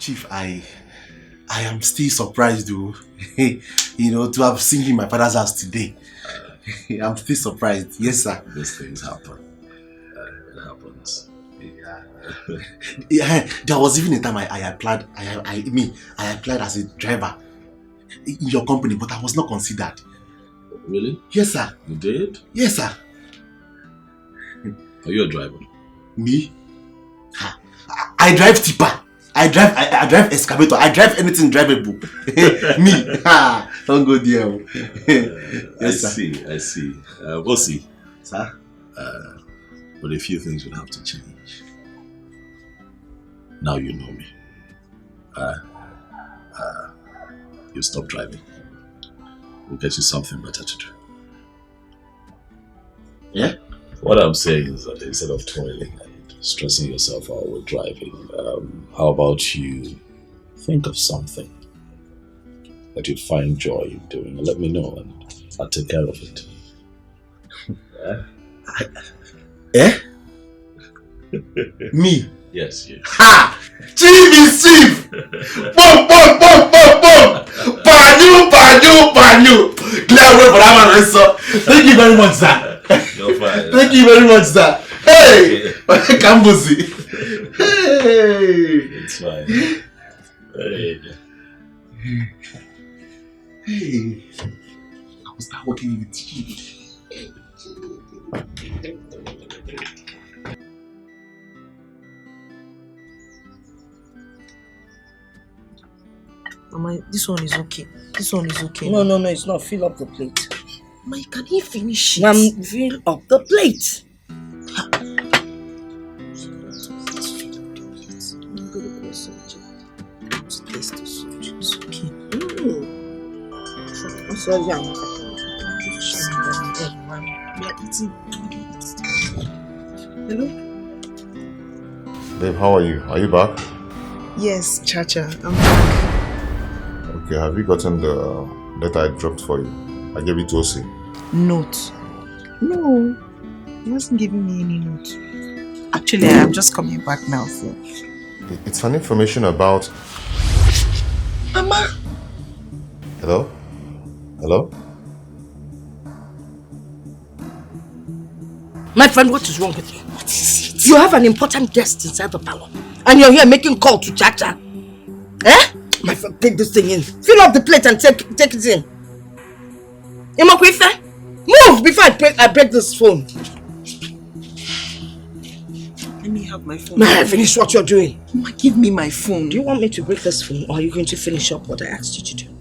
Chief, I am still surprised though. To have seen him in my father's house today. I'm still surprised. Yes, sir. These things happen. It happens. Yeah, there was even a time I applied. I applied as a driver in your company, but I was not considered. Really? Yes, sir. You did? Yes, sir. Are you a driver? Me? I drive tipper. I drive excavator. I drive anything drivable. Me. Don't go there. Yes, I see. We'll see. Sir? But a few things will have to change. Now you know me. You stop driving. We'll get you something better to do. Yeah? What I'm saying is that instead of toiling and stressing yourself out with driving, how about you think of something that you find joy in doing and let me know and I'll take care of it. Me? Yes, you. Ha! Chief is chief! Boom! Banyu! Clear way for that man, sir. Thank you very much, sir. You're fine. Thank you very much, sir. Hey! Kambuzi. Hey! It's fine. Hey! I will start working with you. Mama, this one is okay. This one is okay. No, it's not. Fill up the plate. Mama, can he finish it? Mom, fill up the plate. I'm gonna go something. Taste the soup. It's okay. So young. We are eating. Hello? Babe, how are you? Are you back? Yes, Chacha, I'm back. Okay, have you gotten the letter I dropped for you? I gave it to Osi. Note? No, he hasn't given me any note. Actually, I'm just coming back now. So. It's an information about... Mama! Hello? Hello? My friend, what is wrong with you? What is it? You have an important guest inside the parlor. And you're here making call to Chacha. Eh? My friend, take this thing in. Fill up the plate and take it in. Imokwife, move before I break this phone. Let me have my phone. May I finish what you're doing? Mama, give me my phone. Do you want me to break this phone or are you going to finish up what I asked you to do?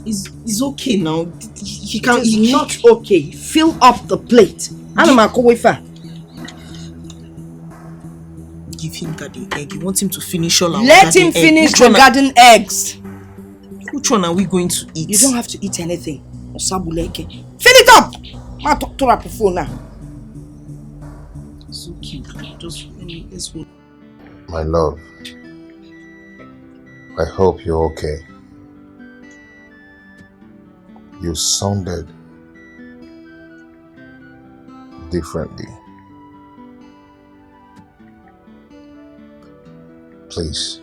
It's okay now. He can't. It's not okay. Fill up the plate. Give him garden egg. You want him to finish all our Let him finish the garden eggs. Which one are we going to eat? You don't have to eat anything. Fill it up! I'll talk to her phone now. It's okay. Let's go. My love, I hope you're okay. You sounded differently. Please,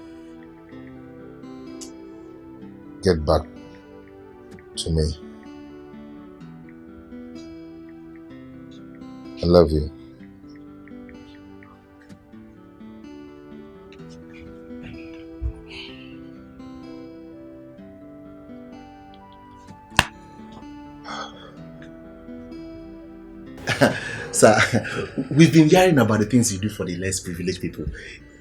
get back to me. I love you. Sir, we've been hearing about the things you do for the less privileged people.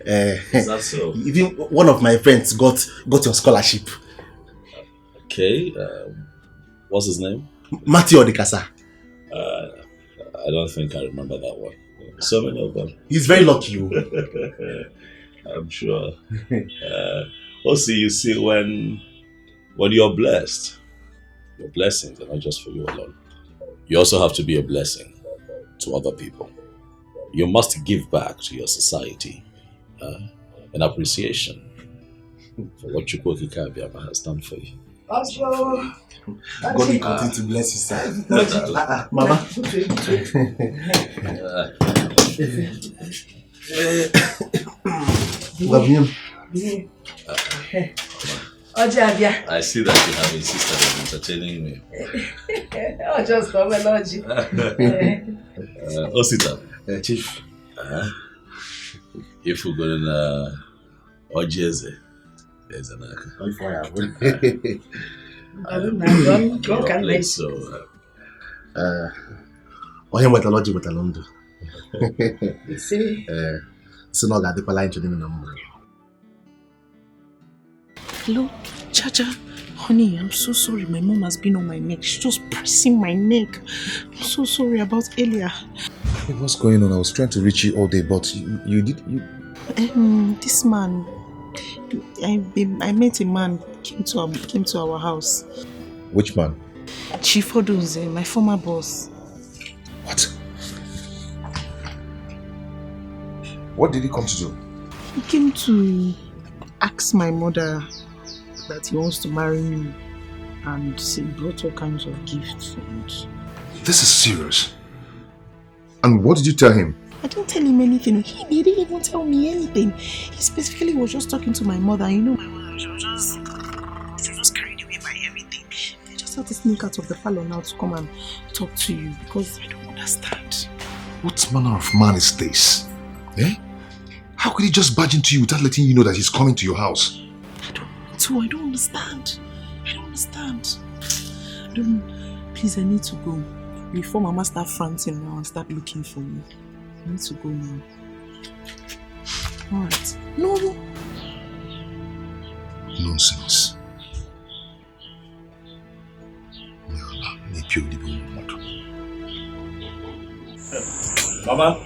Is that so? Even one of my friends got your scholarship. Okay, what's his name? Matthew Odikasa. I don't think I remember that one. So many of them. He's very lucky. I'm sure. Also, you see, when you're blessed, your blessings are not just for you alone. You also have to be a blessing to other people. You must give back to your society in appreciation for what Chukwuka Kabiama has done for you. God will continue to bless you, sir. Mama. I see that you have a sister that's entertaining me. Oh, just come and Osita. Chief. If we're going to Ojeze, there's an so. Onye nwetara ọjị nwetara ndụ. Si na ọ ga-adịkwala anyị chere na mbụ. Hello, Chacha. Honey, I'm so sorry. My mom has been on my neck. She's just pressing my neck. I'm so sorry about earlier. Hey, what's going on? I was trying to reach you all day, but you did. This man, I met a man came to our house. Which man? Chief Odunze, my former boss. What? What did he come to do? He came to ask my mother that he wants to marry me, and he brought all kinds of gifts. And this is serious. And what did you tell him? I didn't tell him anything. He didn't even tell me anything. He specifically was just talking to my mother. You know, my mother, she was just carried away by everything. I just had to sneak out of the parlor now to come and talk to you because I don't understand. What manner of man is this? Eh? How could he just barge into you without letting you know that he's coming to your house? I don't understand. Please, I need to go. Before Mama start fronting now and start looking for me. I need to go now. Alright. No. Nonsense. Mama,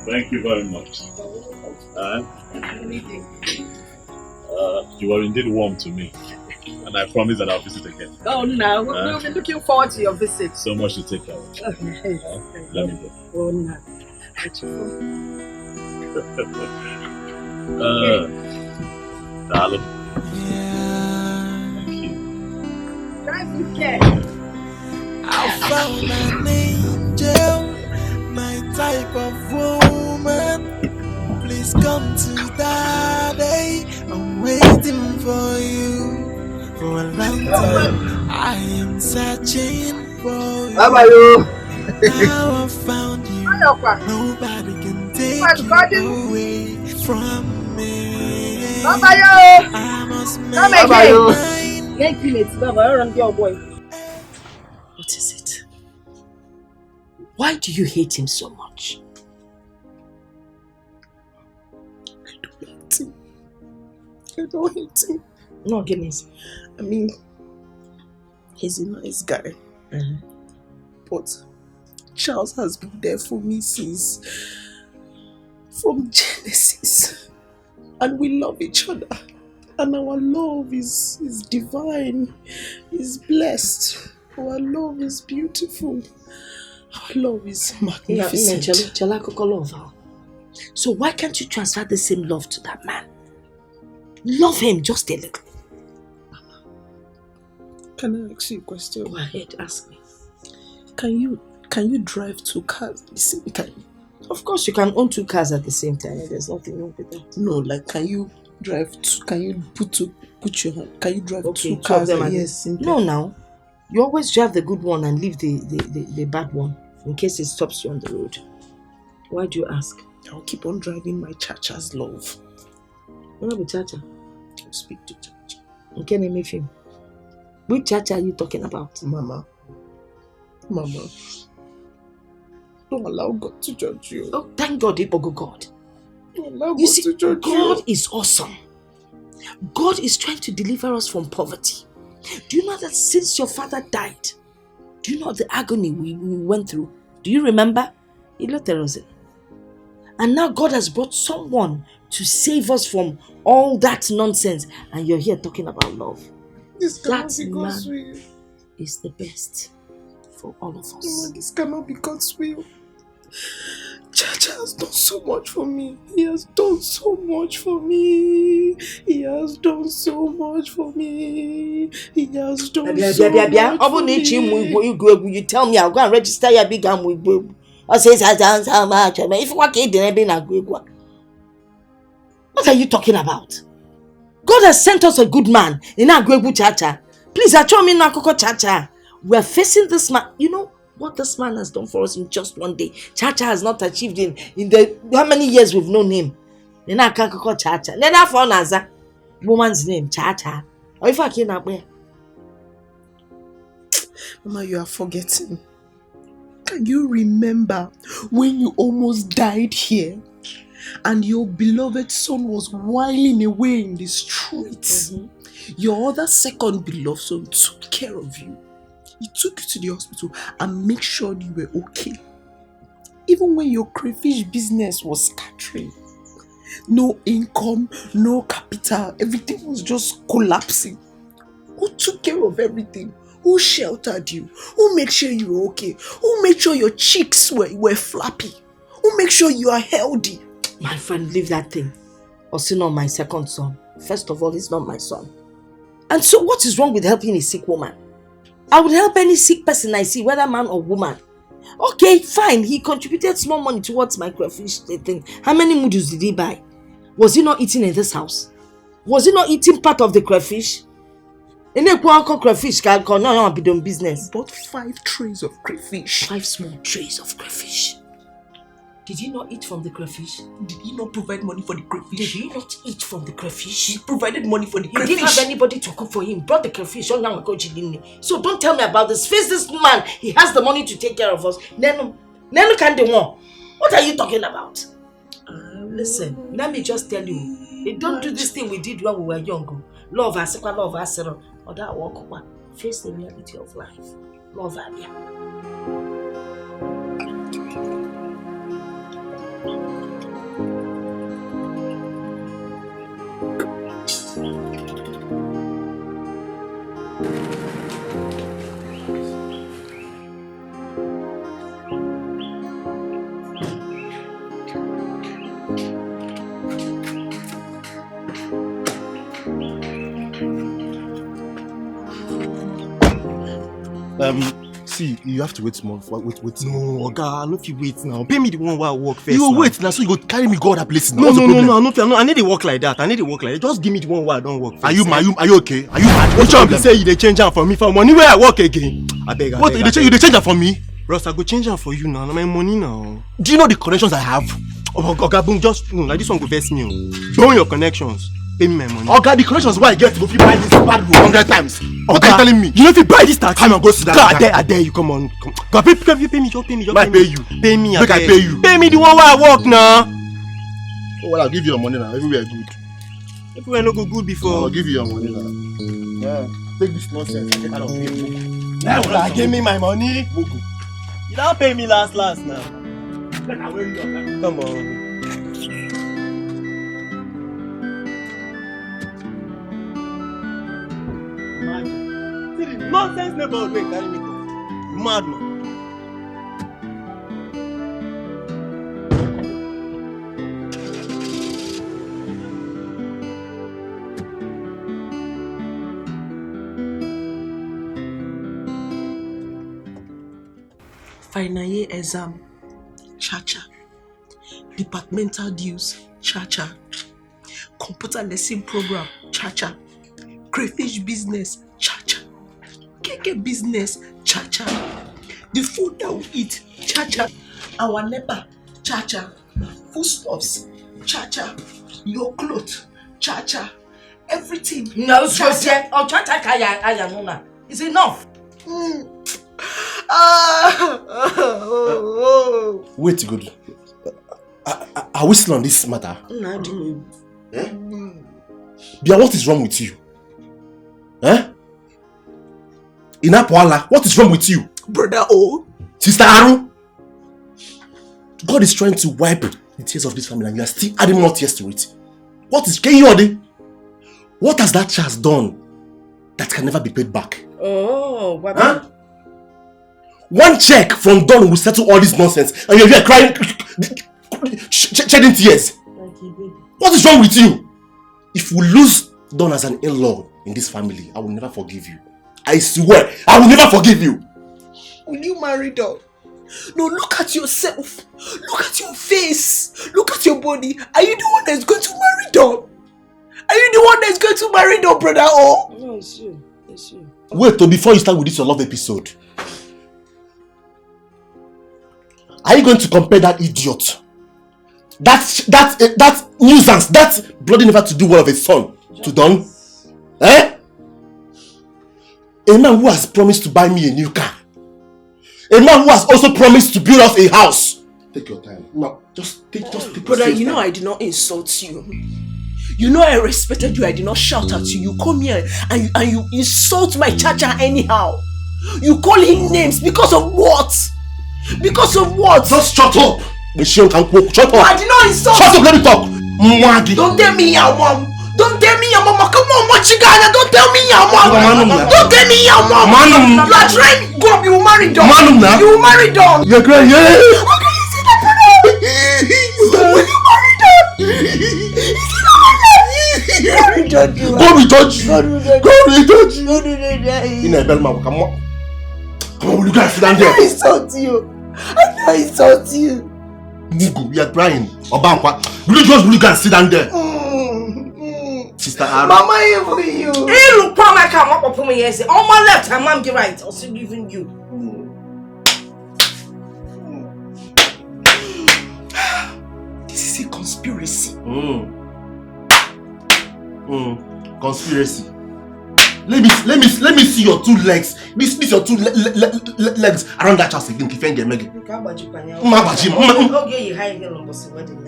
thank you very much. You are indeed warm to me, and I promise that I'll visit again. Oh, no. We'll be looking forward to your visit. So much to take care of. Let me go. Oh, no. Darling. Thank you. Drive with care. I found an angel, my type of woman. Please come to Daddy. I'm waiting for you for a long time. I am searching for you. Now I found you. Nobody can take you away from me. I must make mine. What is it? Why do you hate him so much? I don't hate him. No, goodness. I mean, he's a nice guy. But Charles has been there for me from Genesis. And we love each other. And our love is divine, is blessed. Our love is beautiful. Our love is magnificent. So why can't you transfer the same love to that man? Love him just a little. Can I ask you a question? Go ahead, ask me. Can you drive 2 cars at the same time? Of course you can own 2 cars at the same time. There's nothing wrong with that. No, like can you drive can you put your hand? Can you drive 2 cars? Yes. No, now. You always drive the good one and leave the bad one in case it stops you on the road. Why do you ask? I'll keep on driving my Chacha's love. What about Chacha? I'll speak to Chacha. Okay, name me film. Which Chacha are you talking about? Mama. Don't allow God to judge you. Oh, thank God, Ipogo God. Don't allow God to judge God you. is awesome. God is trying to deliver us from poverty. Do you know that since your father died, do you know the agony we went through? Do you remember? And now God has brought someone to save us from all that nonsense. And you're here talking about love. That man is the best for all of us. This cannot be God's will. Chacha has done so much for me. He has done so much for me. You tell me I'll go and register your big arm with Or says I dance how much. If you want to what are you talking about? God has sent us a good man in Agwegu Chacha. Please, I told me Nakoko Chacha. We are facing this man. You know what this man has done for us in just one day. Chacha has not achieved in the how many years we've known him. Then I can't call Chacha. Then I found Naza. Woman's name, Chacha. Or if I can't up where? Mama, you are forgetting. Can you remember when you almost died here and your beloved son was whiling away in the streets? Your other second beloved son took care of you. He took you to the hospital and made sure you were okay. Even when your crayfish business was scattering. No income, no capital, everything was just collapsing. Who took care of everything? Who sheltered you? Who made sure you were okay? Who made sure your cheeks were flappy? Who made sure you are healthy? My friend, leave that thing. Also not my second son. First of all, he's not my son. And so what is wrong with helping a sick woman? I would help any sick person I see, whether man or woman. Okay, fine. He contributed small money towards my crayfish thing. How many noodles did he buy? Was he not eating in this house? Was he not eating part of the crayfish? In a crayfish can be done business. Bought 5 trays of crayfish. 5 small trays of crayfish. Did he not eat from the crayfish? Did he not provide money for the crayfish? Did he not eat from the crayfish? He provided money for the crayfish. He didn't have anybody to cook for him. Brought the crayfish. So don't tell me about this. Face this man. He has the money to take care of us. Nenu can do more. What are you talking about? Listen, let me just tell you. Don't do this thing we did when we were young. Love us, love us, or that walk one. Face the reality of life. Love Abia. See, you have to wait small. Wait. No, Oga, no fit wait now. Pay me the one while I work first. You now. wait now, so you go carry me go other places. No, I need to work like that. Just give me the one while I don't work first. Are you okay? Are you mad? Which one be say you dey change am for me for money where I work again? Abeg. What, you dey change am for me? Bros, I go change am for you now. Na my money now. Do you know the connections I have? Oga, boom, just no, like this one go vex me. Burn your connections. Pay me my money. Oga, the connections why I get to go fit buy this bad room 100 times. What are you telling me? You know if you buy this taxi. Come on, go sit down. I dare you, come on. Go pay me, just pay me. I pay you. Pay me, Make I pay you. Pay me the one where I work now. Oh, well, I'll give you your money now. Everywhere good. Everywhere no go good before. I'll give you your money now. Yeah. Take this nonsense and get out of here. Now, give me my money. Mogo. You don't pay me last now. Come on. Nonsense never wait, carry me go. Mad man. Final year exam, cha-cha. Departmental dues, cha-cha. Computer lesson program, cha-cha. Crayfish business, cha-cha. Keke business, cha-cha. The food that we eat, cha-cha. Our NEPA, cha-cha. Foodstuffs, cha-cha. Your clothes, cha-cha. Everything. No, cha-cha. Oh, cha-cha kaya nuna. It's enough. Wait, good. Are we still on this matter? No. Bia, what is wrong with you? Inapwala, what is wrong with you? Brother O. Sister Aru? God is trying to wipe the tears of this family and you are still adding more tears to it. What has that child done that can never be paid back? Oh, what? Huh? One check from Don will settle all this nonsense and you're here crying, shedding tears. What is wrong with you? If we lose Don as an in-law in this family, I will never forgive you. I swear, I will never forgive you. Will you marry Don? No, look at yourself. Look at your face. Look at your body. Are you the one that's going to marry Don? Are you the one that's going to marry Don, brother? Oh? No, it's you. It's you. Wait, though, before you start with this your love episode. Are you going to compare that idiot? That nuisance, that bloody never to do well of his son to Don? Eh? A man who has promised to buy me a new car. A man who has also promised to build us a house. Take your time. No, just take brother, you know I did not insult you. You know I respected you. I did not shout at you. You come here and you insult my chacha anyhow. You call him names because of what? Because of what? Just shut up. Shut up. No, I did not insult. Shut up, let me talk. Don't tell me your mom. Don't tell me your mama. Come on, Machigana. Don't tell me your mom. Don't tell me your mom. You are trying. Go up, you will marry Don. You will marry Don. You're crying. Yeah. Okay, you see that, brother? Will you marry Don? God will judge you. God will judge you. God will judge you. God will judge you. God will judge you. In a bell, man, come on. Come on, will you guys sit down there? I insult you. I insult you. Mugu, you are crying. Obankwa, will you just really sit down there? Sister Aaron. Mama, even you. Hey, look, Pama, come up for me. Yes, on my left, and Mom, get right. Also giving you. This is a conspiracy. Conspiracy. Let me see your two legs. This your two legs around that house again. Kifenge mege. Okay, you hide here on the wedding.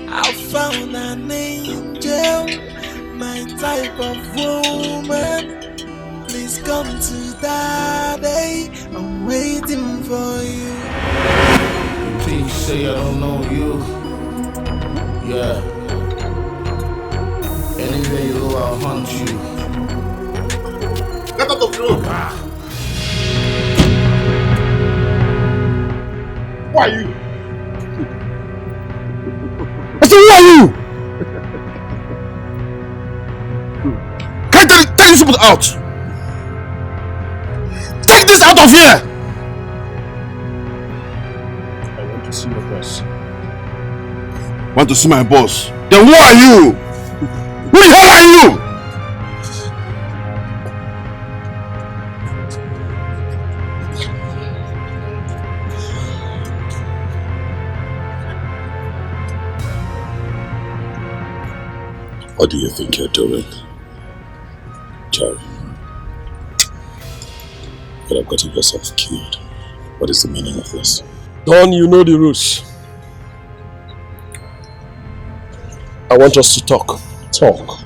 I found an angel, my type of woman. Please come to daddy, I'm waiting for you. Please say I don't know you. Yeah. Anywhere you go, I'll hunt you. Get out of the room. Who are you? I said, who are you? Can I tell you people out? Take this out of here! I want to see your boss. Want to see my boss? Then who are you? Who the hell are you? What do you think you're doing, Jerry? You could have gotten yourself killed. What is the meaning of this? Don, you know the rules. I want us to talk. Talk?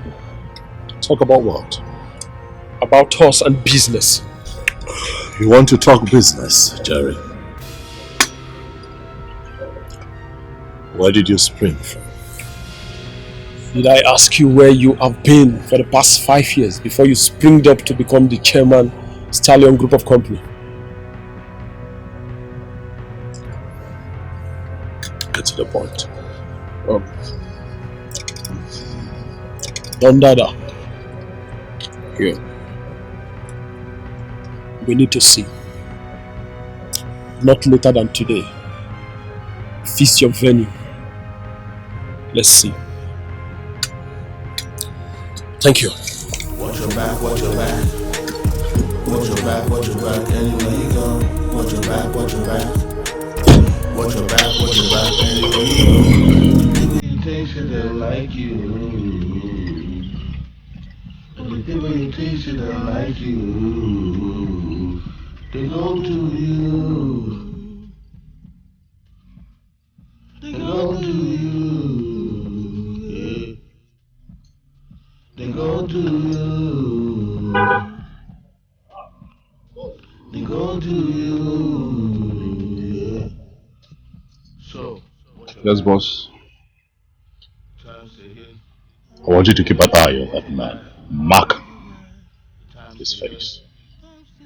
Talk about what? About us and business. You want to talk business, Jerry? Where did you spring from? Did I ask you where you have been for the past 5 years before you springed up to become the chairman, Stallion Group of Company? Get to the point. Don Dada. Here. We need to see. Not later than today. Feast your venue. Let's see. Thank you. Watch your back, watch your back. Watch your back, watch your back. Anywhere you go. Watch your back, watch your back. Watch your back, watch your back. Anywhere you go. You taste it, they'll like you. The people you taste it, they'll like you. They go to you. They go to you. Yeah. They go to you. They go to you. Yeah. So. Yes, boss. I want you to keep an eye on that man. Mark his face.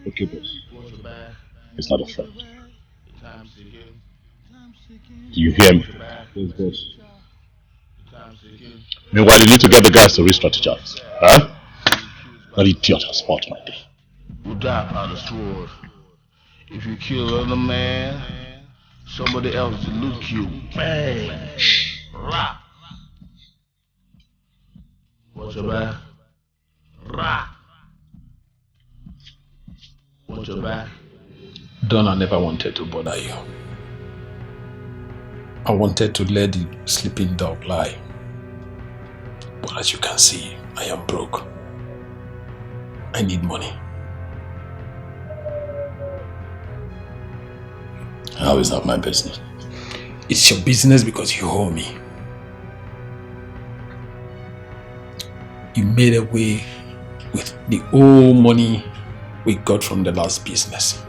Okay, boss. He's not a friend. Do you hear me? Yes, boss. Meanwhile, you need to get the guys to re-strategize. Huh? That idiot has fought my day. We'll die by the sword. If you kill another man, somebody else will loot you. Bang! Rah! Watch your back. Rah! Watch your back. Donna never wanted to bother you. I wanted to let the sleeping dog lie. But as you can see, I am broke. I need money. How is that my business? It's your business because you owe me. You made away with the old money we got from the last business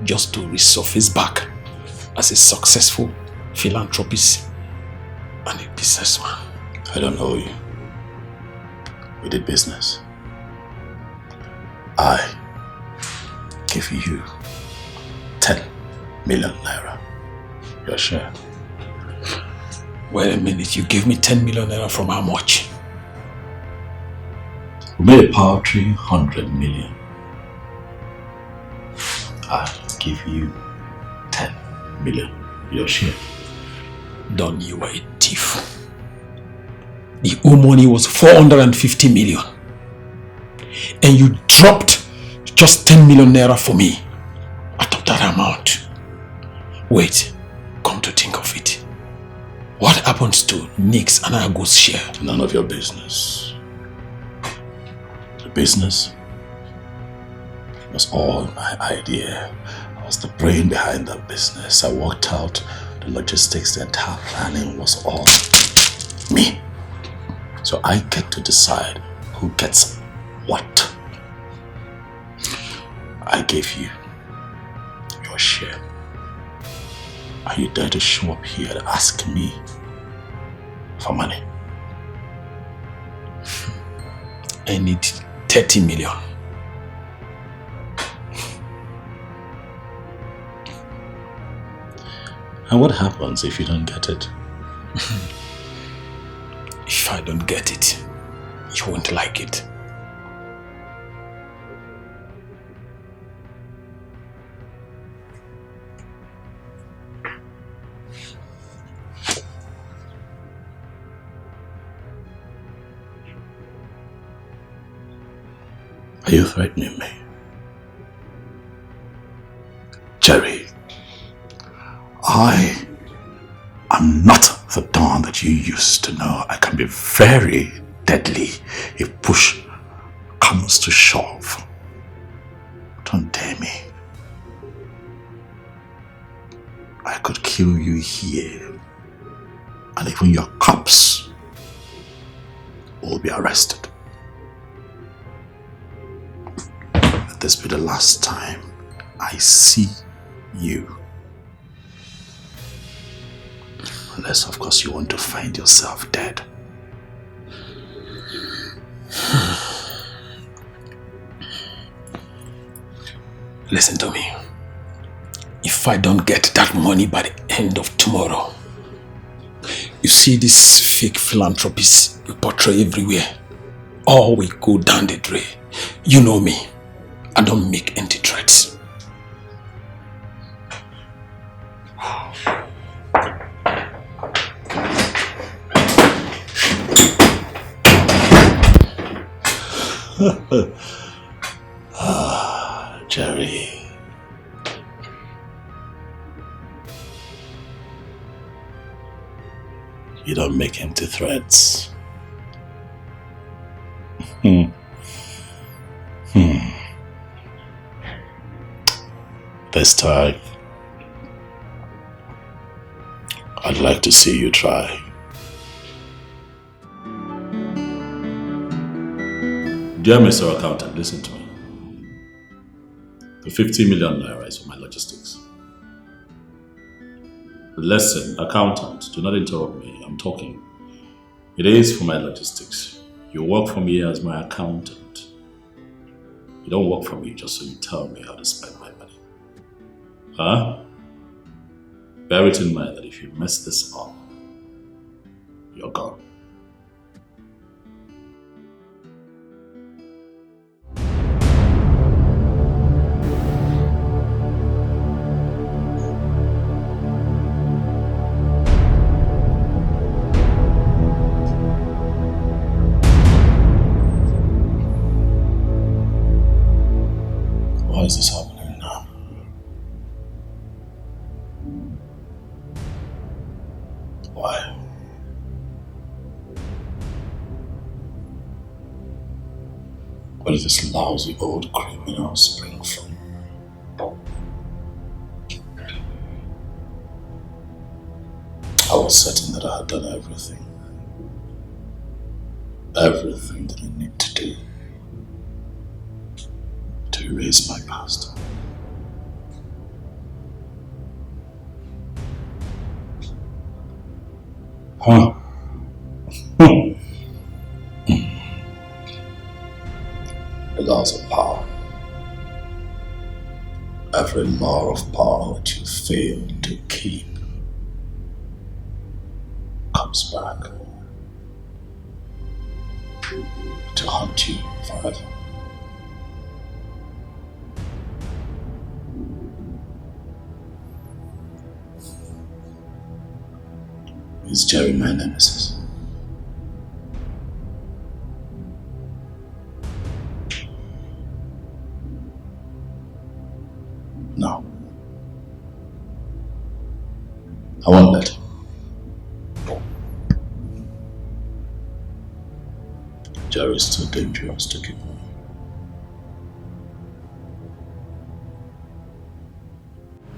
just to resurface back as a successful philanthropist and a businessman. I don't owe you. We did business. I give you 10 million naira. Your share. Wait a minute, you gave me 10 million naira from how much? We made a paltry 100 million. I give you 10 million. Your share. Don, you were a thief. The old money was 450 million. And you dropped just 10 million naira for me out of that amount. Wait, come to think of it. What happens to Nick's and Ago's share? None of your business. The business was all my idea. I was the brain behind that business. I worked out the logistics, the entire planning was all me. So I get to decide who gets what. I gave you your share. Are you dare to show up here and ask me for money? I need 30 million. And what happens if you don't get it? If I don't get it, you won't like it. Are you threatening me? Jerry, I am not the Don that you used to know. I can be very deadly if push comes to shove. Don't dare me. I could kill you here, and even your cops will be arrested. Let this be the last time I see you. Unless, of course, you want to find yourself dead. Listen to me. If I don't get that money by the end of tomorrow, you see these fake philanthropists you portray everywhere, all will go down the drain. You know me. I don't make empty threats. Jerry. You don't make empty threats. This time, I'd like to see you try. Dear Mr. Accountant, listen to me. The 50 million naira is for my logistics. Listen, accountant, do not interrupt me. I'm talking. It is for my logistics. You work for me as my accountant. You don't work for me just so you tell me how to spend my money. Huh? Bear it in mind that if you mess this up, you're gone. is this happening now? Why? Where did this lousy old criminal spring from? I was certain that I had done everything. Everything that I need to do to erase my past. Huh? The laws of power. Every law of power that you fail to keep comes back to haunt you forever. Is Jerry my nemesis? No. I won't let him. Jerry is too dangerous to keep on.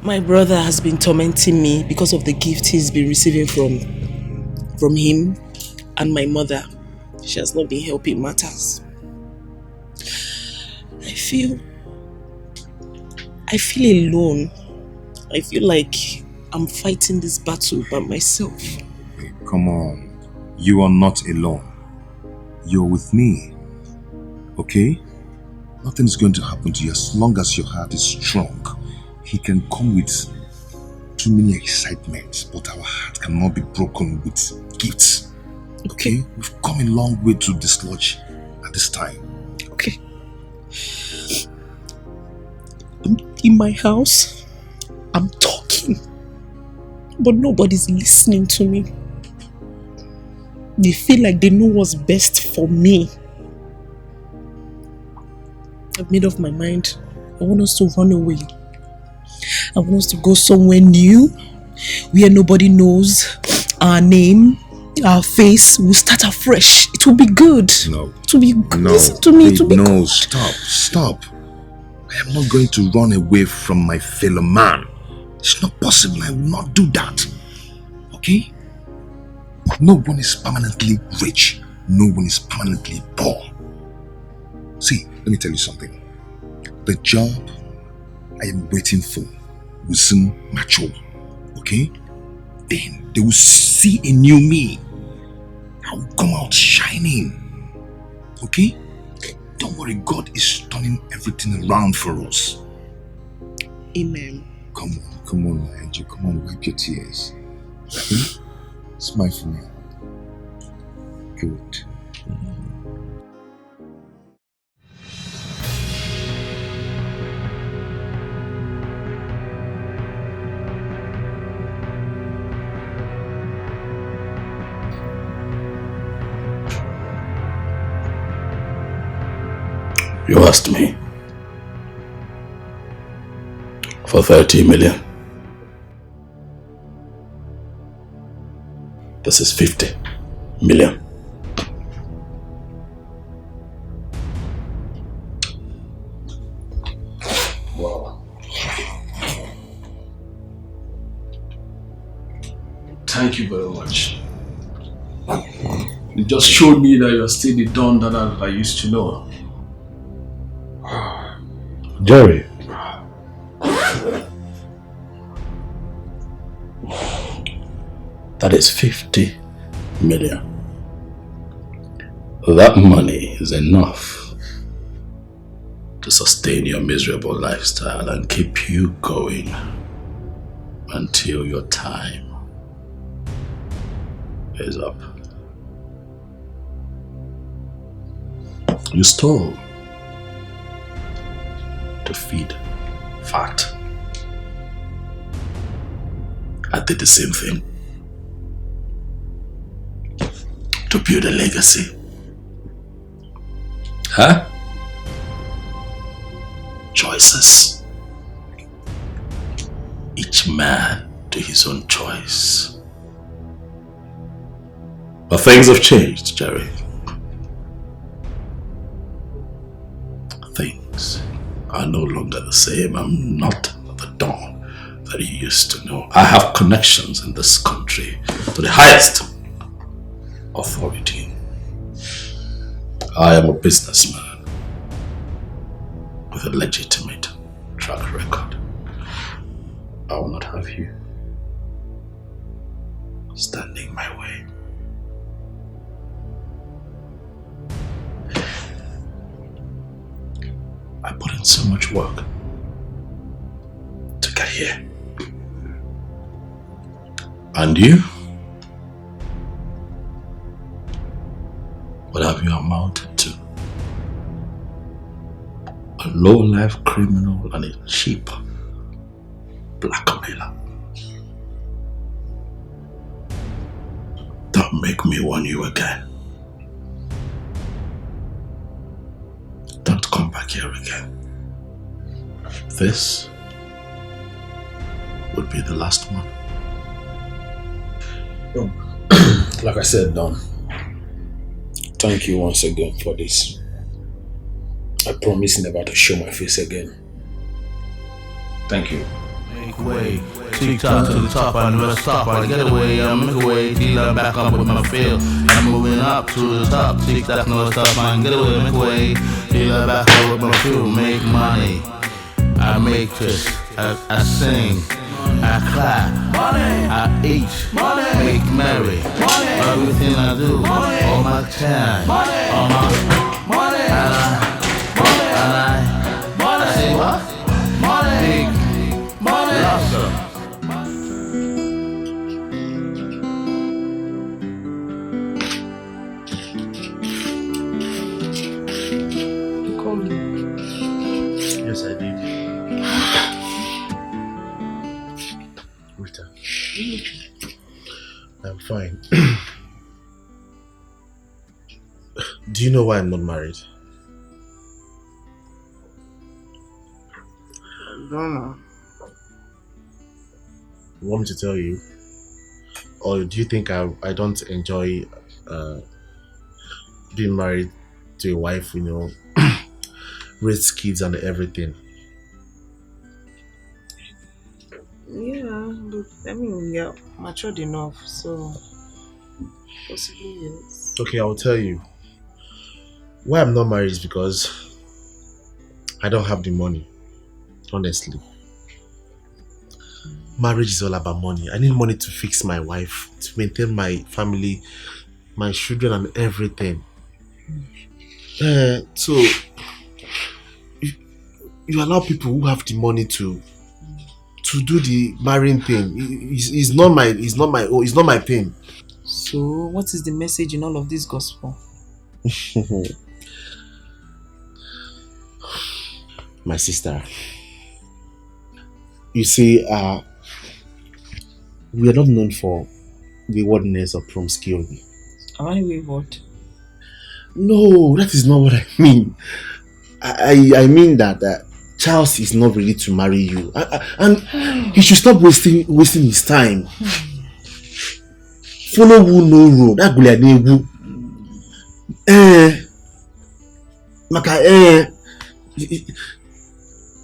My brother has been tormenting me because of the gift he's been receiving from him and my mother. She has not been helping matters. I feel alone. I feel like I'm fighting this battle by myself. Hey, come on. You are not alone. You're with me. Okay? Nothing's going to happen to you as long as your heart is strong. He can come with too many excitements, but our heart cannot be broken with gifts. Okay? We've come a long way to dislodge at this time. Okay. I'm in my house. I'm talking. But nobody's listening to me. They feel like they know what's best for me. I've made up my mind. I want us to run away. I want us to go somewhere new, where nobody knows our name, our face. We'll start afresh. It will be good. No. It will be good. No. Listen to me. Babe, it will be no, good. Stop. I am not going to run away from my fellow man. It's not possible. I will not do that. Okay? No one is permanently rich. No one is permanently poor. See, let me tell you something. The job I am waiting for will soon mature. Okay? Then they will see a new me. I will come out shining. Okay? Don't worry, God is turning everything around for us. Amen. Come on, my angel. Come on, wipe your tears. Okay? Smile for me. Good. You asked me for 30 million. This is 50 million. Wow. Thank you very much. You just showed me that you're still the Don that I used to know. Jerry. That is 50 million. That money is enough to sustain your miserable lifestyle and keep you going until your time is up. You stole to feed fat. I did the same thing to build a legacy. Huh? choices. Each man to his own choice. But things have changed, Jerry. Things are no longer the same. I'm not the Don that you used to know. I have connections in this country to the highest authority. I am a businessman with a legitimate track record. I will not have you standing in my way. I put in so much work to get here. And you? What have you amounted to? A low-life criminal and a cheap blackmailer. Don't make me warn you again. Don't come back here again. This would be the last one. Like I said, Don, thank you once again for this. I promise never to show my face again. Thank you. Make way, TikTok to the top, I never stop. I get away, I make a way, dealer back up with my feel. I'm moving up to the top, TikTok no stop, I get away, make way, dealer back up with my feel. Make money, I make this, I sing, I clap, I eat, make merry, everything I do, all my time, all my, and I say what? Big, lots You called me. Yes, I did. Rita. I'm fine. Do you know why I'm not married? I don't know. You want me to tell you? Or do you think I don't enjoy being married to a wife, you know, raise kids and everything? Yeah, but I mean, you're matured enough, so possibly yes. Okay, I'll tell you. Why I'm not married is because I don't have the money, honestly. Marriage is all about money. I need money to fix my wife, to maintain my family, my children and everything. So you allow people who have the money to do the marrying thing. It's not my thing. So, what is the message in all of this gospel? My sister, you see, we are not known for waywardness or promiscuity. Am I wayward? No, that is not what I mean. I mean that Charles is not ready to marry you, and he should stop wasting his time. Follow who no road. That gulade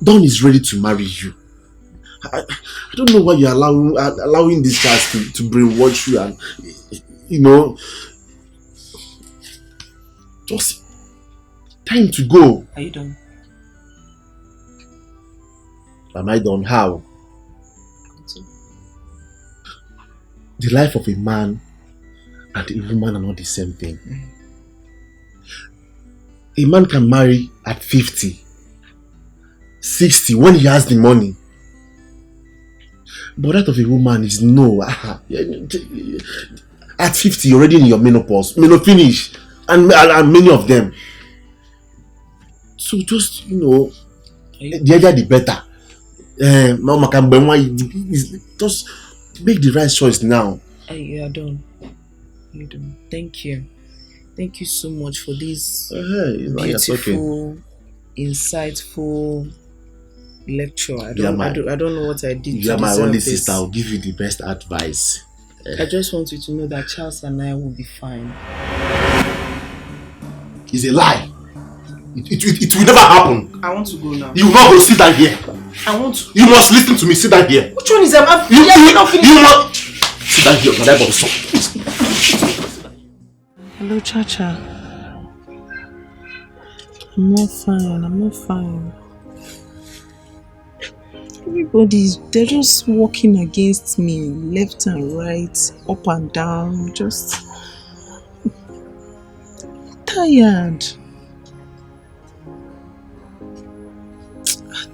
Don is ready to marry you. I don't know why you're allowing these guys to brainwash you, and you know, just time to go. Are you done? Am I done? How? The life of a man and a woman are not the same thing. A man can marry at 50, 60 when he has the money. But that of a woman is no. At 50, you're already in your menopause, finish, and many of them. So just, you know, the earlier the better. Just make the right choice now. You are done. You're done. Thank you. Thank you so much for this beautiful, insightful lecture. I don't know what I did. You are my only sister. I'll give you the best advice. I just want you to know that Charles and I will be fine. It's a lie. It will never happen. I want to go now. You will not go. Sit down here. I want to. You must listen to me. Sit down here. Which one is that? You not. Sit down here. Hello, Chacha. I'm not fine. They're just walking against me, left and right, up and down, just tired.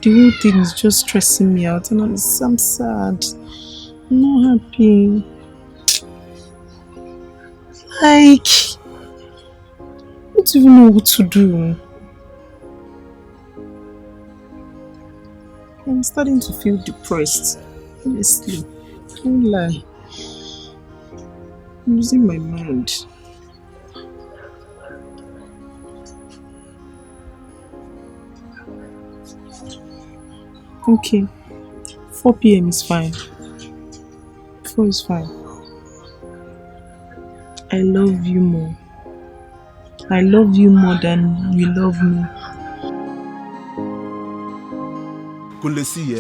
The whole thing is just stressing me out and I'm sad. I'm not happy. I don't even know what to do. I'm starting to feel depressed. Honestly, don't lie. I'm losing my mind. Okay, 4 p.m. is fine. 4 is fine. I love you more. I love you more than you love me. Kunle, see,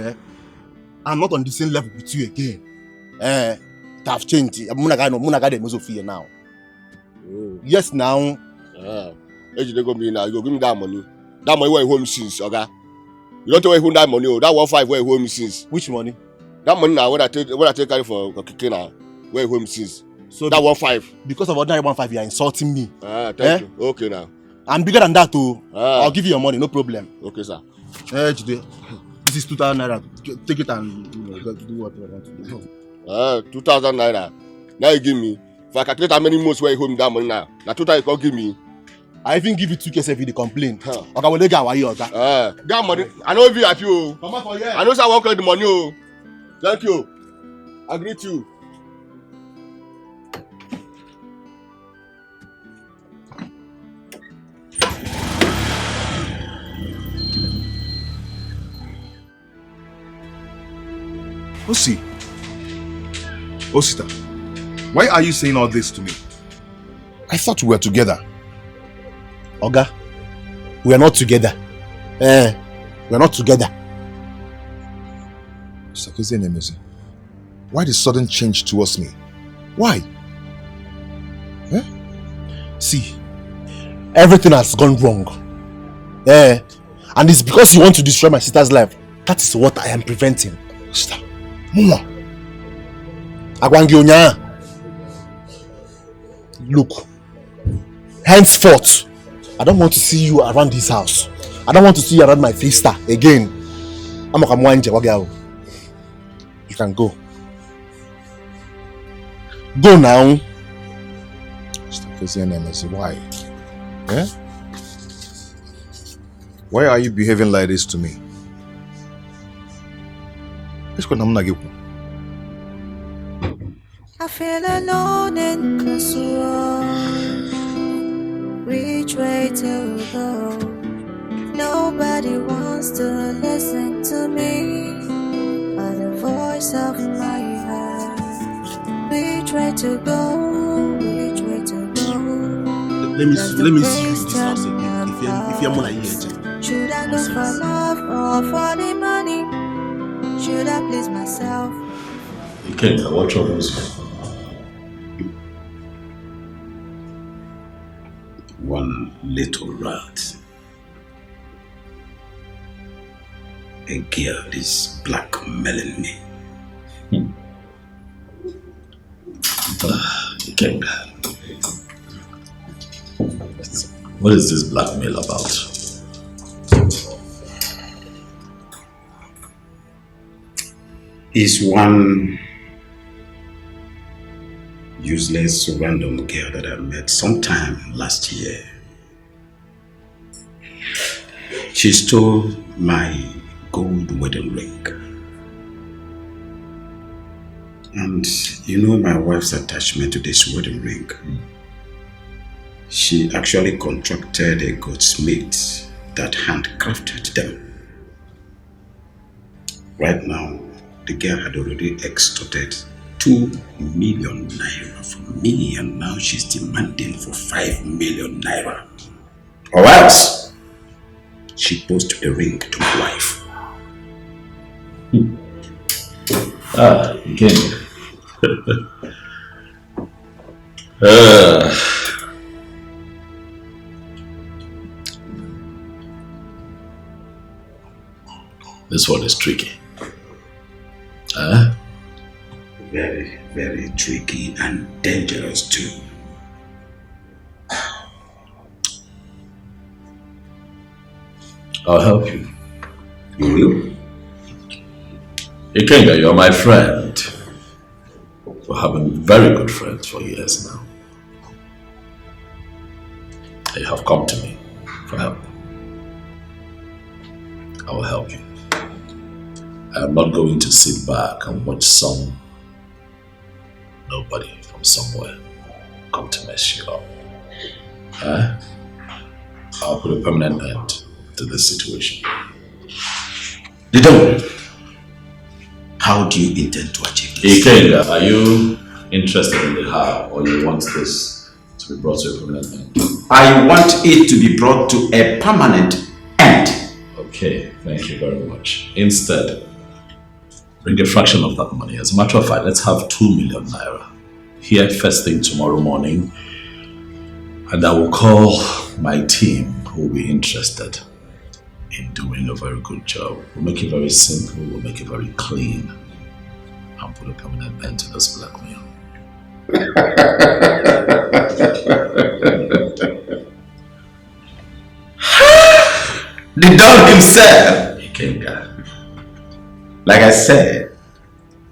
I'm not on the same level with you again. I've changed. I'm not going to now. Yes, now. You go give me that money. That money where home since, okay? You don't know where that money. That 1.5 where home since. Which money? That money now. What I take carry for kicking now. Where home since. So that 1.5. Because of ordinary 1.5, you are insulting me. Thank you. Okay now. I'm bigger than that too. I'll give you your money, no problem. Okay, sir. This is 2,000 naira. Take it and do what you want to do. 2,000 naira. Now you give me. If I calculate how many months where you hold that money now. Now 2,000 you can't give me. I even give you 2K if you complain. Okay, well, they got you. That money. I know if you happy. I know I won't collect the money. Thank you. I greet you. Osita, why are you saying all this to me? I thought we were together. Oga, we are not together. We are not together. Why the sudden change towards me? Why? See, everything has gone wrong. And it's because you want to destroy my sister's life. That is what I am preventing. Sister, Mama. Agwangionya. Look, henceforth, I don't want to see you around this house. I don't want to see you around my sister again. You can go. Go now. Why? Why are you behaving like this to me? I feel alone in this world. Which way to go? Nobody wants to listen to me, but the voice of my heart. Which way to go? Which way to go? Let me see you in this house again. If you're more like here, should I look for love or for the money? Should I please myself? You can't watch all those. One little rat. A girl is blackmailing me. You can't. What is this blackmail about? Is one useless random girl that I met sometime last year. She stole my gold wedding ring. And you know my wife's attachment to this wedding ring. She actually contracted a goldsmith that handcrafted them. Right now, the girl had already extorted 2 million naira from me, and now she's demanding for 5 million naira. Or else, she posted a ring to my wife. Again. This one is tricky. Very, very tricky and dangerous too. I'll help you. You will? Ikenga, you're my friend. We have been very good friends for years now. You have come to me for help. I will help you. I am not going to sit back and watch nobody from somewhere come to mess you up. I'll put a permanent end to this situation. Didon, how do you intend to achieve this? Ikenga, are you interested in the how, or you want this to be brought to a permanent end? I want it to be brought to a permanent end. Okay, thank you very much. Instead, bring a fraction of that money. As a matter of fact, let's have 2 million naira here first thing tomorrow morning, and I will call my team who will be interested in doing a very good job. We'll make it very simple, we'll make it very clean, and put a permanent end to this blackmail. The dog himself! Ikenga. Like I said,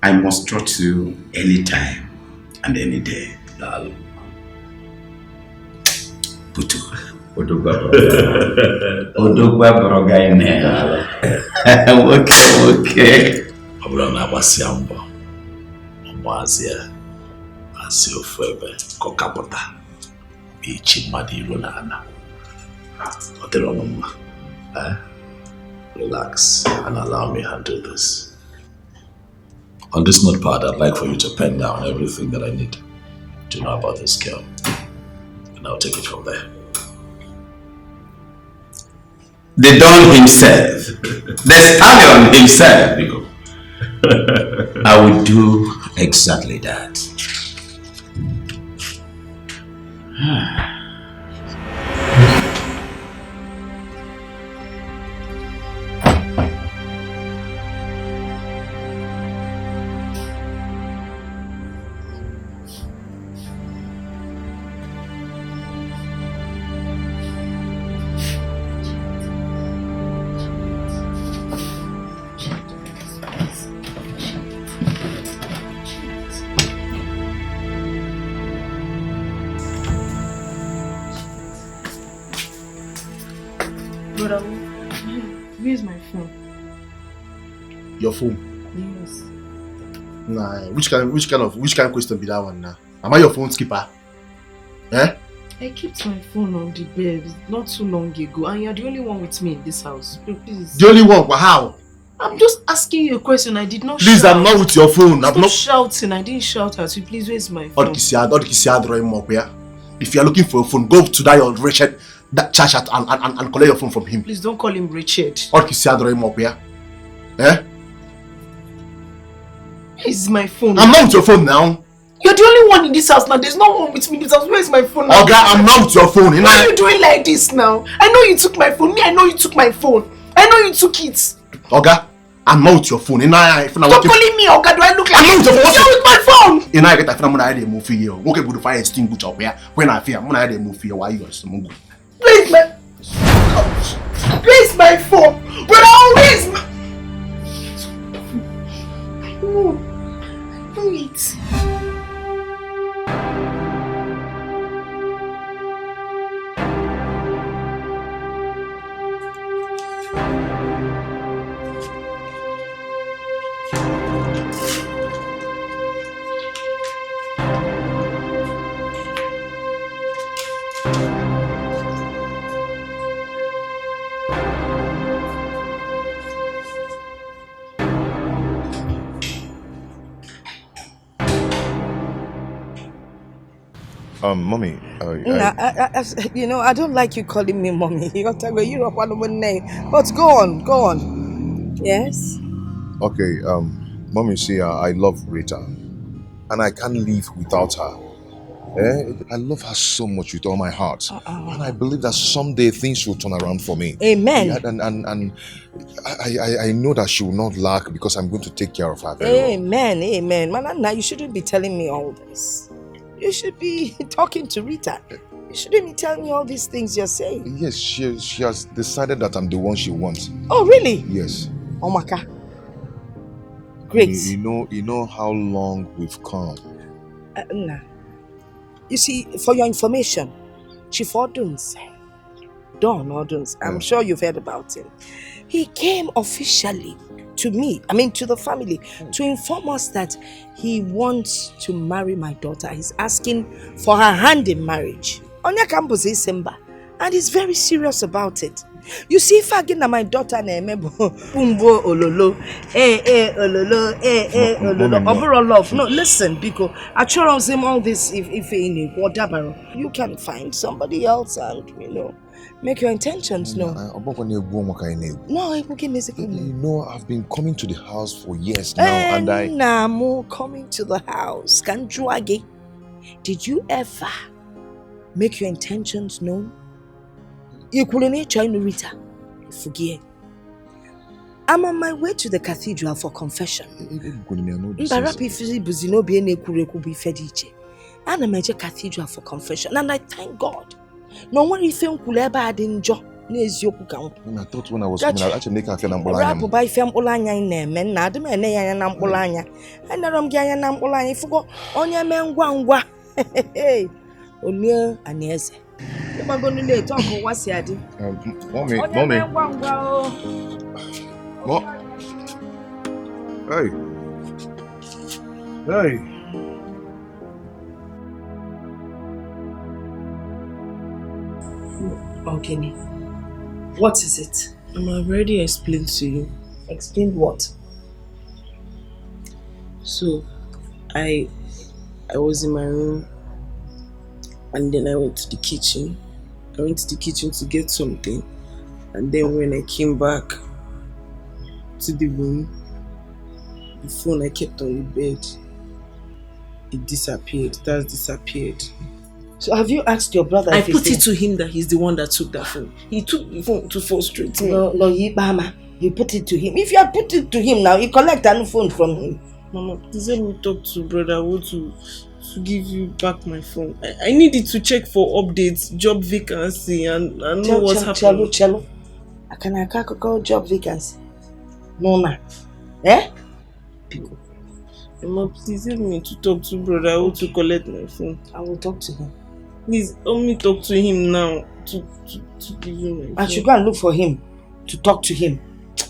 I must trust you anytime and any day. Putu. Odogwa broga ine. Okay. Abrana wasiambo. Omwazia. Asio febe. Kokapota. Ichi madiru nana. Oteronoma. Relax and allow me to handle this. On this notepad, I'd like for you to pen down everything that I need to know about this girl. And I'll take it from there. The Don himself, the stallion himself. I will do exactly that. Where's my phone? Your phone? Yes. Nah, which kind of question be that one now? Am I your phone skipper? Eh? I kept my phone on the bed not too long ago, and you're the only one with me in this house. Please. The only one? Well, how? I'm just asking you a question. I did not Please, shout. I'm not with your phone. I'm not shouting. I didn't shout at you. Please, where's my phone? If you're looking for a phone, go to that your wretched that chat and collect your phone from him. Please don't call him Richard. Eh? Here's my phone. I'm not with your phone now. You're the only one in this house now. There's no one with me in this house. Where's my phone now? Okay, I'm not with your phone. Why are you doing like this now? I know you took my phone. Me, I know you took my phone. I know you took it. Okay, I'm not with your phone. Stop calling me Oga. Do I look like I'm not with your phone. You're with my phone. I get that when I had a movie here. Okay, good fire extinguisher up here. When I fear, when I had a movie here, why you are some good? Where's my phone? But always my... Wait. Mommy, you know, I don't like you calling me mommy. You got to go Europe one name. But go on. Yes? okay, Mommy, see, I love Rita. And I can't live without her. I love her so much with all my heart. And I believe that someday things will turn around for me. Amen. Yeah, and I know that she will not lack because I'm going to take care of her very well. Amen. Manana, you shouldn't be telling me all this. You should be talking to Rita. You shouldn't be telling me all these things you're saying. Yes, she has decided that I'm the one she wants. Oh, really? Yes. Omaka. Great. You know how long we've come. Nah. You see, for your information, Chief Oduns, Don Oduns, I'm sure you've heard about him. He came officially to me, to the family, to inform us that he wants to marry my daughter. He's asking for her hand in marriage. Onya campus is Simba, and he's very serious about it. You see, if I get my daughter Umbo Ololo, Ololo, overall love. No, listen, because I chose him all this if in whatever. You can find somebody else and make your intentions known. No, I will give me. You know, I've been coming to the house for years now, and Namo coming to the house. Kanjuage. Did you ever make your intentions known? You couldn't try to Rita. Forget. I'm on my way to the cathedral for confession. I'm at the cathedral for confession, and I thank God. No one if you could ever add in job. I thought when I was coming, I'd actually make her feel Rabu by Fem Olanya in them, and Adam and Nampolanya. And I'm getting Nampolanya. Forgot on your man one. Hey, O'Neill and yes. I'm going to talk about what's here. Mommy. Hey. Okay, what is it? I've already explained to you. Explain what? So, I was in my room, and then I went to the kitchen. I went to the kitchen to get something, and then when I came back to the room, the phone I kept on the bed, it disappeared. It has disappeared. So have you asked your brother? I put it to him that he's the one that took that phone. He took the phone to frustrate me. No, Bahama. You put it to him. If you had put it to him now, you collect a new phone from him. Mama, please let me talk to brother. I want to give you back my phone. I needed to check for updates, job vacancy, and know what's happening. Cello. I can't call job vacancy. No, ma. Eh? People. Mama, please help me to talk to brother. I want to collect my phone. I will talk to him. Please, help me talk to him now to give you my phone. I should go and look for him to talk to him.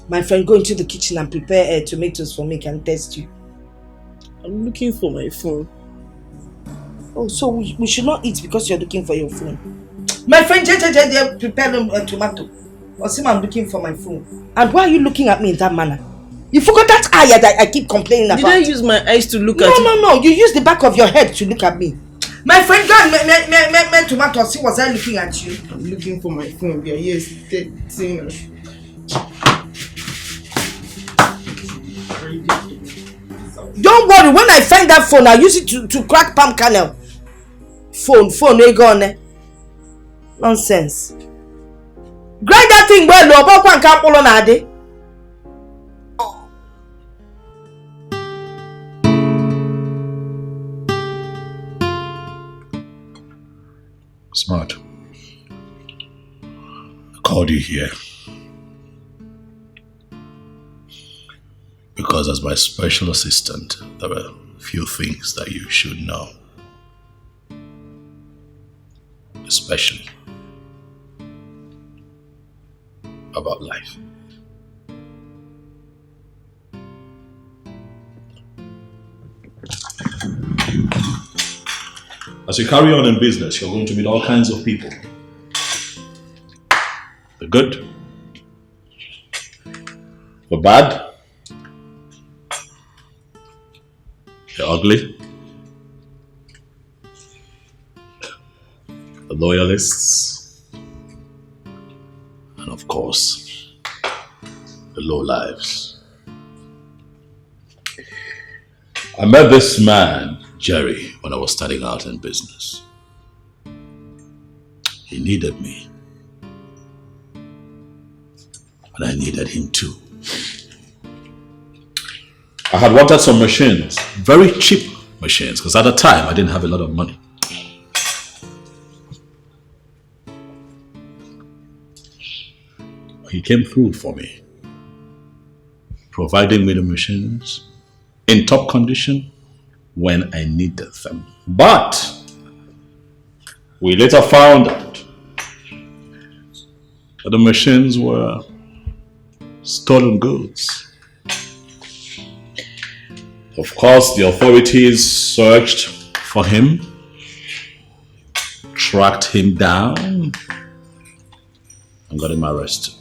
My friend, go into the kitchen and prepare tomatoes for me. Can test you. I'm looking for my phone. Oh, so we should not eat because you're looking for your phone. My friend, prepare a tomato. Or see, I'm looking for my phone. And why are you looking at me in that manner? You forgot that eye that I keep complaining about. Did I use my eyes to look at you? No. You use the back of your head to look at me. My friend, go and make tomato. See, was I looking at you? I'm looking for my phone. Yeah, yes, Don't worry, when I find that phone, I'll use it to crack palm kernel. Phone, they gone. Nonsense. Grind that thing well, no, but one can't pull on a day. Smart. I called you here because as my special assistant, there are a few things that you should know. Especially about life. As you carry on in business, you're going to meet all kinds of people. The good, the bad, the ugly, loyalists, and of course, the lowlives. I met this man, Jerry, when I was starting out in business. He needed me. And I needed him too. I had wanted some machines, very cheap machines, because at the time I didn't have a lot of money. He came through for me, providing me the machines in top condition when I needed them. But we later found out that the machines were stolen goods. Of course, the authorities searched for him, tracked him down, and got him arrested.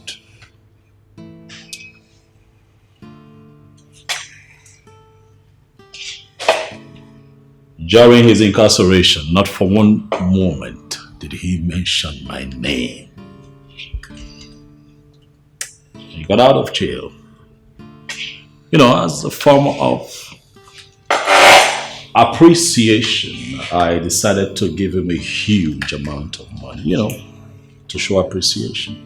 During his incarceration, not for one moment did he mention my name. He got out of jail, as a form of appreciation. I decided to give him a huge amount of money, to show appreciation.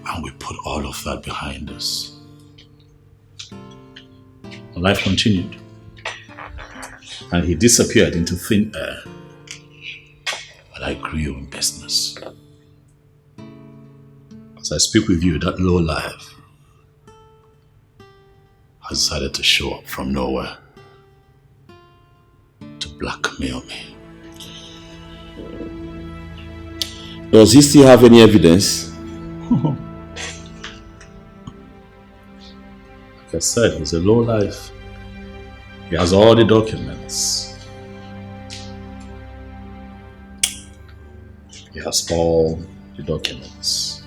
And we put all of that behind us. And life continued. And he disappeared into thin air. And I grew in business. As I speak with you, that low life has decided to show up from nowhere to blackmail me. Does he still have any evidence? Like I said, he's a low life. He has all the documents. He has all the documents.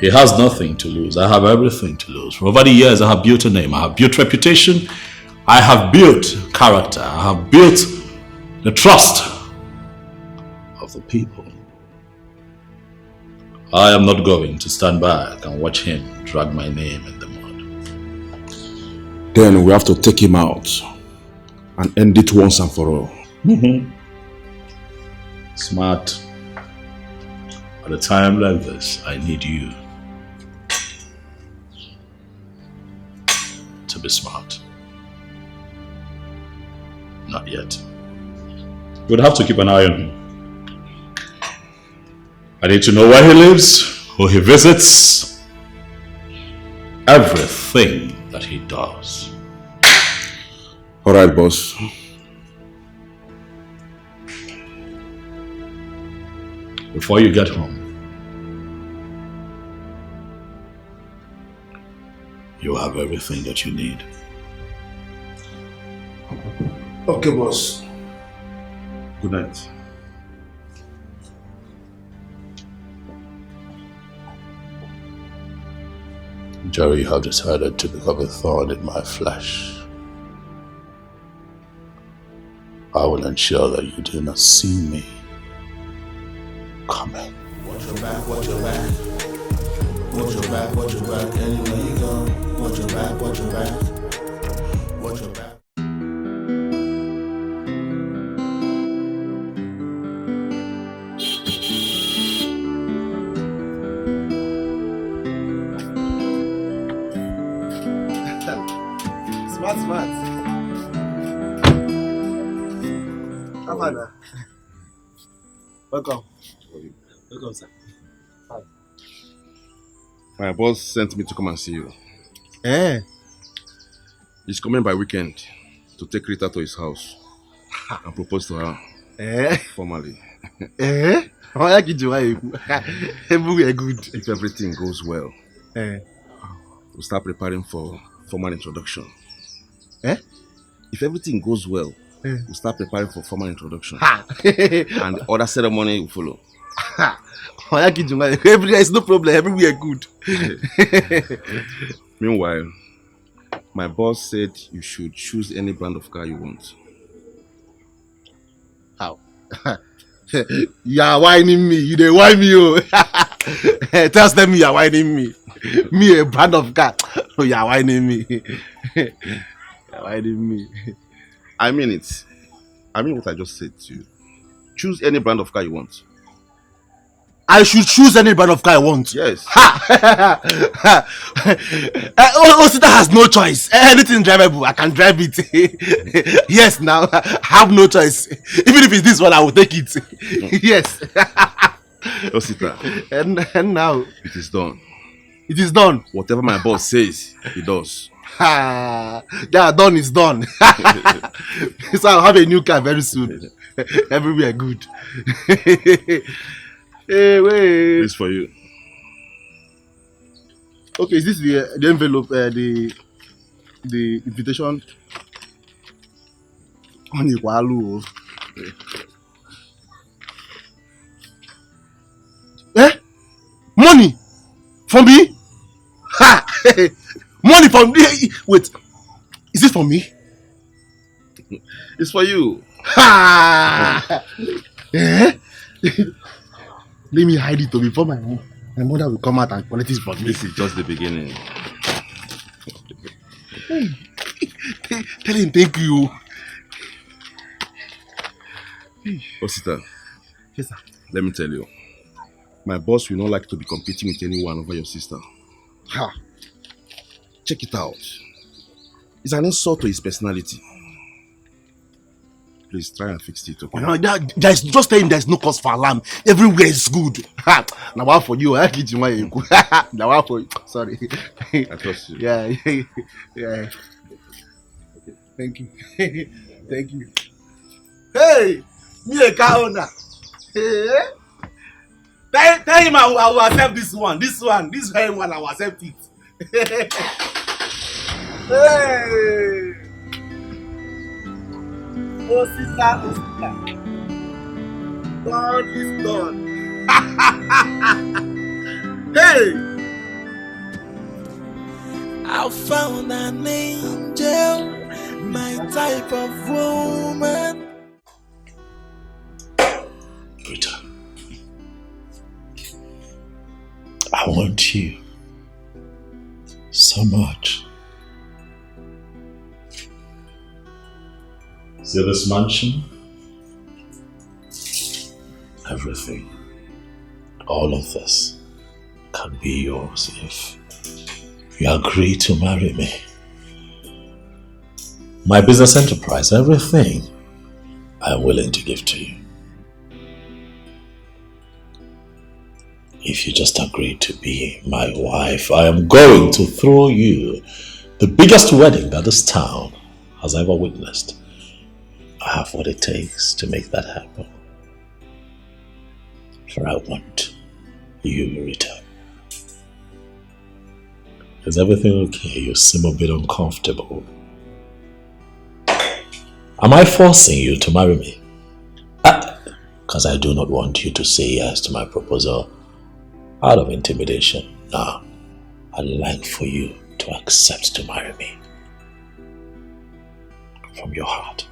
He has nothing to lose. I have everything to lose. For over the years, I have built a name. I have built reputation. I have built character. I have built the trust of the people. I am not going to stand back and watch him drag my name in the mud. Then we have to take him out and end it once and for all. Smart. At a time like this, I need you to be smart. Not yet. We'd have to keep an eye on him. I need to know where he lives, who he visits, everything that he does. Alright, boss. Before you get home, you have everything that you need. Okay, boss. Good night. Jerry, you have decided to become a thorn in my flesh. I will ensure that you do not see me coming. Watch your back, watch your back. Watch your back, watch your back. Anywhere you go, watch your back, watch your back. Watch your back. Smart. Havana. Welcome. Welcome, sir. Hi. My boss sent me to come and see you. Eh? He's coming by weekend to take Rita to his house and propose to her formally. I like it, everywhere good. If everything goes well, we'll start preparing for formal introduction. If everything goes well, we'll start preparing for formal introduction. And the other ceremony will follow. I like it, everywhere is no problem, everywhere good. Meanwhile, My boss said you should choose any brand of car you want. How? You are whining me. You dey whine me, oh. Just tell me you are whining me. Me, a brand of car. Oh, you are whining me. You are whining me. I mean it. I mean what I just said to you. Choose any brand of car you want. I should choose any brand of car I want. Yes. Osita has no choice. Anything drivable, I can drive it. Yes, now I have no choice. Even if it's this one, I will take it. Yes. Osita. And now it is done. It is done. Whatever my boss says, he does. Yeah, done is done. So I'll have a new car very soon. Everywhere good. Hey, wait. This for you. Okay, is this the envelope, the invitation? Eh? Money from me? Ha! Money from me? Wait, is it for me? It's for you. Ha! Eh? Let me hide it before my mother will come out and collect it from me. This is just the beginning. Tell him thank you. Osita. Yes, sir. Let me tell you. My boss will not like to be competing with anyone over your sister. Ha! Check it out. It's an insult to his personality. Please try and fix it, okay? No, there's just tell him there's no cause for alarm. Everywhere is good. Ha! Now what for you? I get you. Now what for you? Sorry. I trust you. Yeah. Yeah. Thank you. Thank you. Hey! Me a car owner. Hey! Tell him I will accept this one. This very one, I will accept it. Hey! Oh, sister. God is done. Hey! I found an angel, my type of woman. Rita, I want you so much. See this mansion? Everything, all of this can be yours if you agree to marry me. My business enterprise, everything, I'm willing to give to you. If you just agree to be my wife, I am going to throw you the biggest wedding that this town has ever witnessed. I have what it takes to make that happen. For I want you, Rita. Is everything okay? You seem a bit uncomfortable. Am I forcing you to marry me? Because I do not want you to say yes to my proposal out of intimidation. No, I'd like for you to accept to marry me from your heart.